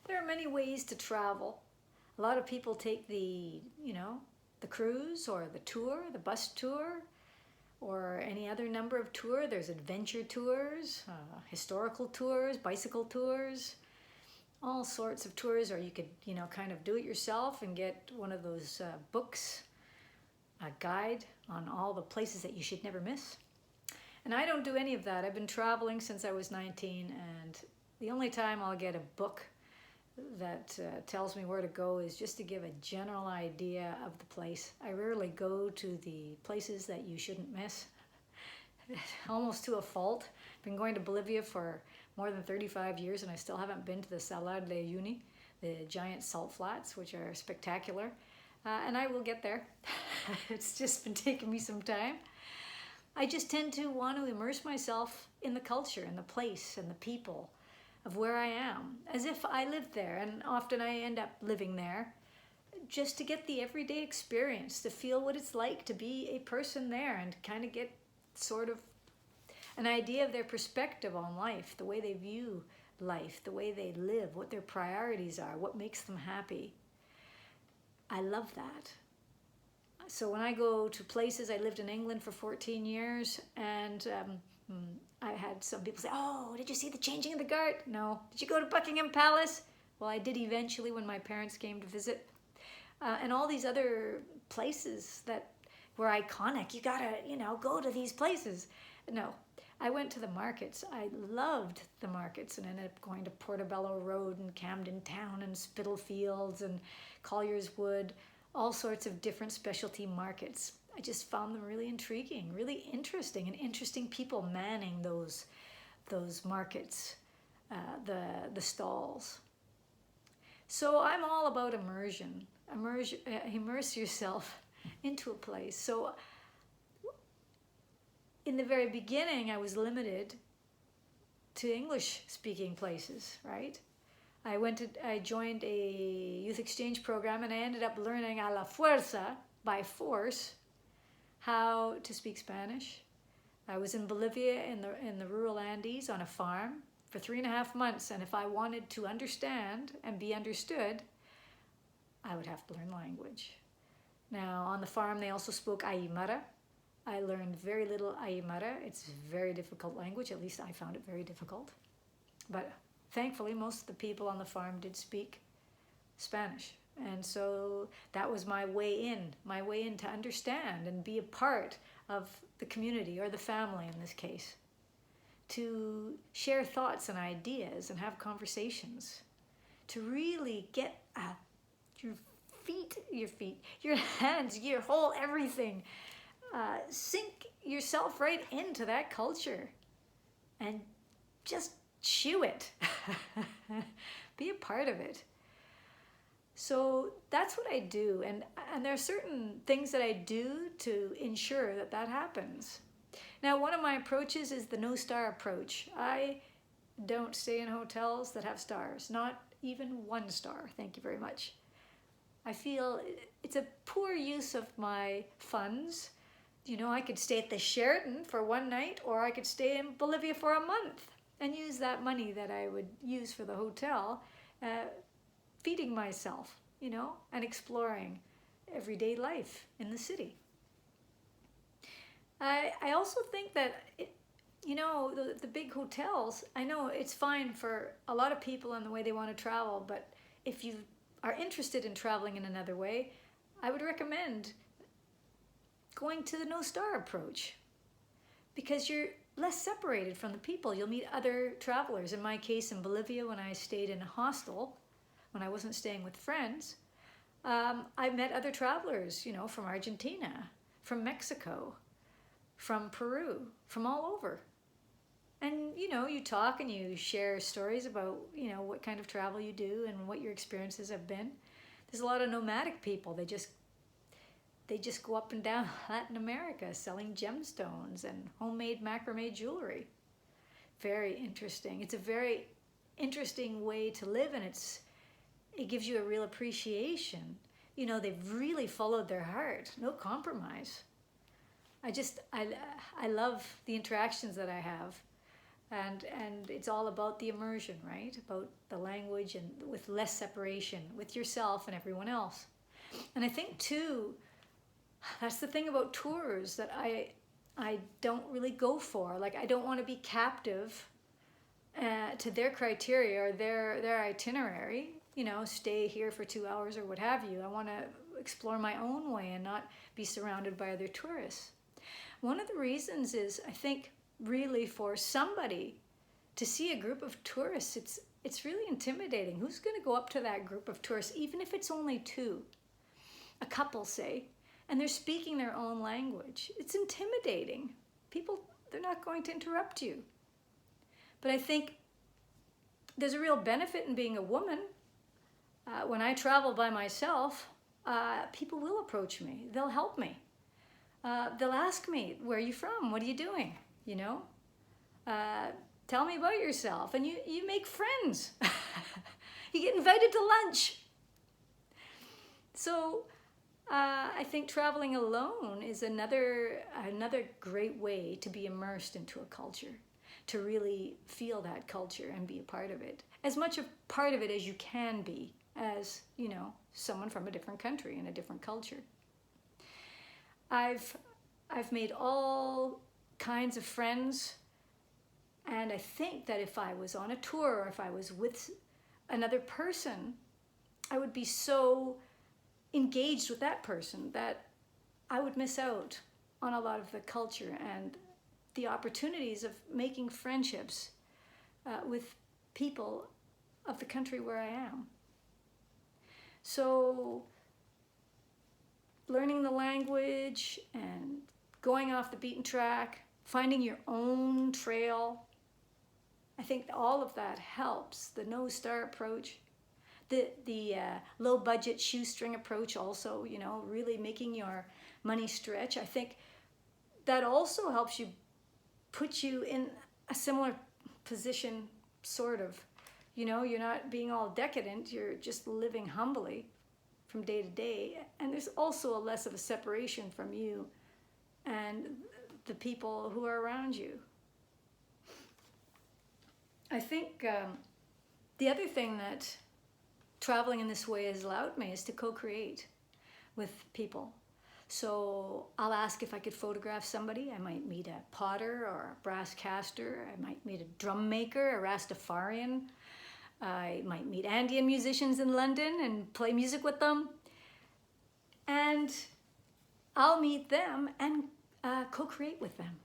There are many ways to travel. A lot of people take the cruise or the tour, the bus tour, or any other number of tour. There's adventure tours, historical tours, bicycle tours, all sorts of tours. Or you could, kind of do it yourself and get one of those books, a guide on all the places that you should never miss. And I don't do any of that. I've been traveling since I was 19, and the only time I'll get a book that tells me where to go is just to give a general idea of the place. I rarely go to the places that you shouldn't miss, almost to a fault. I've been going to Bolivia for more than 35 years and I still haven't been to the Salar de Uyuni, the giant salt flats, which are spectacular. And I will get there. It's just been taking me some time. I just tend to want to immerse myself in the culture and the place and the people of where I am, as if I lived there, and often I end up living there, just to get the everyday experience, to feel what it's like to be a person there and kind of get sort of an idea of their perspective on life, the way they view life, the way they live, what their priorities are, what makes them happy. I love that. So when I go to places, I lived in England for 14 years, and I had some people say, oh, did you see the changing of the guard? No. Did you go to Buckingham Palace? Well, I did eventually when my parents came to visit. And all these other places that were iconic. You gotta, go to these places. No, I went to the markets. I loved the markets and ended up going to Portobello Road and Camden Town and Spitalfields and Collier's Wood, all sorts of different specialty markets. I just found them really intriguing, really interesting, and interesting people manning those markets, the stalls. So I'm all about immersion. Immerse yourself into a place. So in the very beginning, I was limited to English-speaking places, right? I joined a youth exchange program, and I ended up learning a la fuerza, by force, how to speak Spanish. I was in Bolivia in the rural Andes on a farm for 3.5 months, and if I wanted to understand and be understood, I would have to learn language. Now, on the farm, they also spoke Aymara. I learned very little Aymara. It's a very difficult language. At least I found it very difficult. But thankfully, most of the people on the farm did speak Spanish. And so that was my way in to understand and be a part of the community, or the family in this case, to share thoughts and ideas and have conversations, to really get your hands, your whole everything, sink yourself right into that culture and just chew it. Be a part of it. So that's what I do, and there are certain things that I do to ensure that that happens. Now, one of my approaches is the no-star approach. I don't stay in hotels that have stars, not even 1 star, thank you very much. I feel it's a poor use of my funds. I could stay at the Sheraton for 1 night, or I could stay in Bolivia for a month and use that money that I would use for the hotel feeding myself, and exploring everyday life in the city. I also think that, the big hotels, I know it's fine for a lot of people and the way they want to travel, but if you are interested in traveling in another way, I would recommend going to the no-star approach, because you're less separated from the people. You'll meet other travelers. In my case, in Bolivia, when I stayed in a hostel, when I wasn't staying with friends, I met other travelers, from Argentina, from Mexico, from Peru, from all over. And, you talk and you share stories about, what kind of travel you do and what your experiences have been. There's a lot of nomadic people. They just go up and down Latin America selling gemstones and homemade macrame jewelry. Very interesting. It's a very interesting way to live, and it gives you a real appreciation. They've really followed their heart, no compromise. I love the interactions that I have. And it's all about the immersion, right? About the language and with less separation with yourself and everyone else. And I think too, that's the thing about tours that I don't really go for. Like, I don't want to be captive to their criteria or their itinerary. You know, stay here for 2 hours or what have you. I want to explore my own way and not be surrounded by other tourists. One of the reasons is, I think, really for somebody to see a group of tourists, it's really intimidating. Who's going to go up to that group of tourists, even if it's only two, a couple say, and they're speaking their own language? It's intimidating. People, they're not going to interrupt you. But I think there's a real benefit in being a woman. When I travel by myself, people will approach me. They'll help me. They'll ask me, where are you from? What are you doing? You know, tell me about yourself. And you make friends. You get invited to lunch. So I think traveling alone is another great way to be immersed into a culture, to really feel that culture and be a part of it. As much a part of it as you can be as, you know, someone from a different country and a different culture. I've made all kinds of friends, and I think that if I was on a tour or if I was with another person, I would be so engaged with that person that I would miss out on a lot of the culture and the opportunities of making friendships with people of the country where I am. So learning the language and going off the beaten track, finding your own trail, I think all of that helps. The no-star approach, the low-budget shoestring approach also, you know, really making your money stretch. I think that also helps you, put you in a similar position, sort of. You know, you're not being all decadent, you're just living humbly from day to day. And there's also a less of a separation from you and the people who are around you. I think the other thing that traveling in this way has allowed me is to co-create with people. So I'll ask if I could photograph somebody. I might meet a potter or a brass caster. I might meet a drum maker, a Rastafarian. I might meet Andean musicians in London and play music with them. And I'll meet them and co-create with them.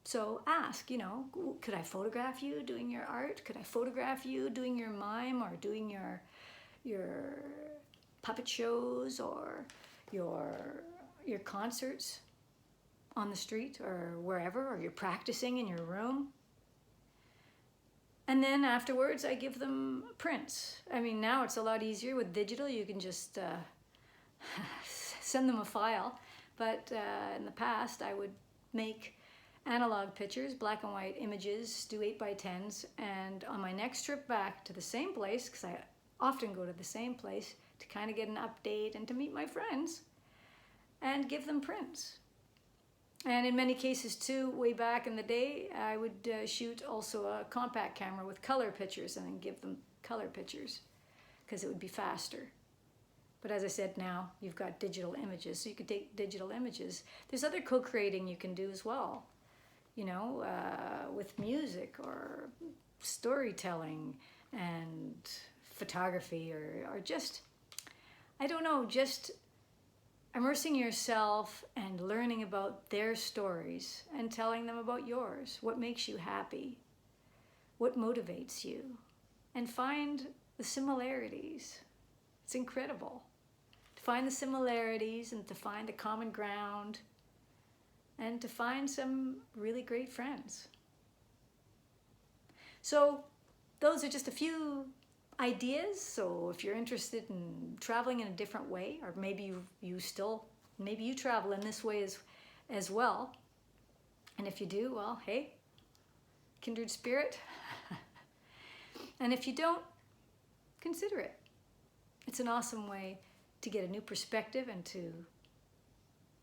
So ask, you know, could I photograph you doing your art? Could I photograph you doing your mime or doing your puppet shows or your concerts on the street or wherever, or you're practicing in your room? And then afterwards, I give them prints. I mean, now it's a lot easier with digital. You can just send them a file. But in the past, I would make analog pictures, black and white images, do 8x10s. And on my next trip back to the same place, because I often go to the same place to kind of get an update and to meet my friends, and give them prints. And in many cases too, way back in the day, I would shoot also a compact camera with color pictures and then give them color pictures because it would be faster. But as I said, now you've got digital images, so you can take digital images. There's other co-creating you can do as well, you know, with music or storytelling and photography or just, I don't know, just immersing yourself and learning about their stories and telling them about yours. What makes you happy? What motivates you? And find the similarities. It's incredible. To find the similarities and to find the common ground and to find some really great friends. So those are just a few ideas. So if you're interested in traveling in a different way, or maybe you travel in this way as well, and if you do, well, hey, kindred spirit. And if you don't, consider it. It's an awesome way to get a new perspective and to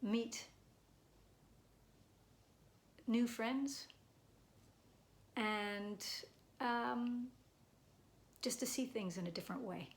meet new friends and just to see things in a different way.